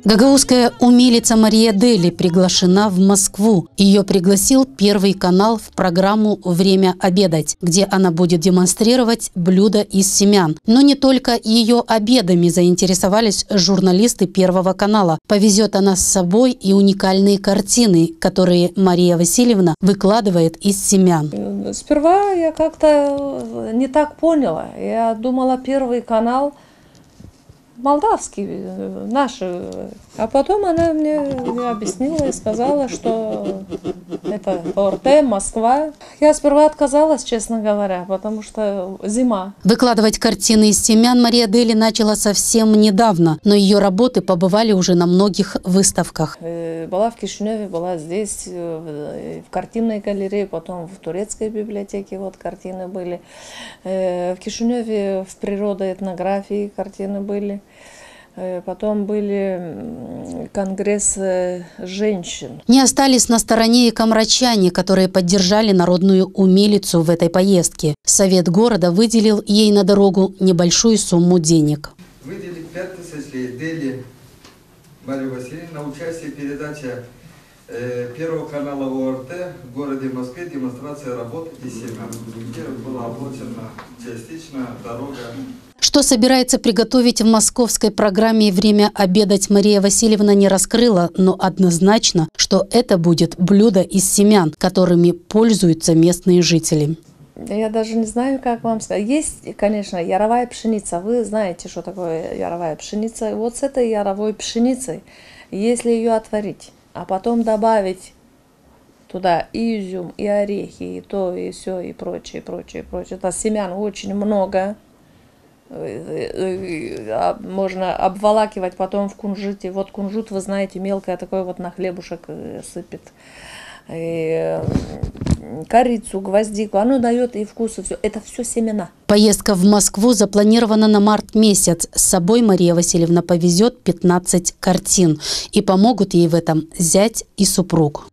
Гагаузская умелица Мария Дели приглашена в Москву. Ее пригласил Первый канал в программу «Время обедать», где она будет демонстрировать блюда из семян. Но не только ее обедами заинтересовались журналисты Первого канала. Повезет она с собой и уникальные картины, которые Мария Васильевна выкладывает из семян. Сперва я как-то не так поняла. Я думала, Первый канал молдавский, наши. А потом она мне объяснила и сказала, что это ОРТ, Москва. Я сперва отказалась, честно говоря, потому что зима. Выкладывать картины из семян Мария Дели начала совсем недавно, но ее работы побывали уже на многих выставках. Была в Кишиневе, была здесь, в картинной галерее, потом в турецкой библиотеке вот картины были. В Кишиневе в природоэтнографии картины были. Потом были конгрессы женщин. Не остались на стороне и камрачане, которые поддержали народную умелицу в этой поездке. Совет города выделил ей на дорогу небольшую сумму денег. Выделили 5000 Дели Марии Васильевны на участие в передаче Первого канала ОРТ в городе Москве демонстрация работ из семян. Где была оплачена частично дорога. Что собирается приготовить в московской программе «Время обедать» Мария Васильевна не раскрыла, но однозначно, что это будет блюдо из семян, которыми пользуются местные жители. Я даже не знаю, как вам сказать. Есть, конечно, яровая пшеница. Вы знаете, что такое яровая пшеница. И вот с этой яровой пшеницей, если ее отварить, а потом добавить туда и изюм, и орехи, и то, и все, и прочее, прочее, прочее. Это семян очень много. Можно обволакивать потом в кунжуте. Вот кунжут, вы знаете, мелкое такой вот на хлебушек сыпет. И корицу, гвоздику. Оно дает и вкус, и все. Это все семена. Поездка в Москву запланирована на март месяц. С собой Мария Васильевна повезет 15 картин. И помогут ей в этом зять и супруг.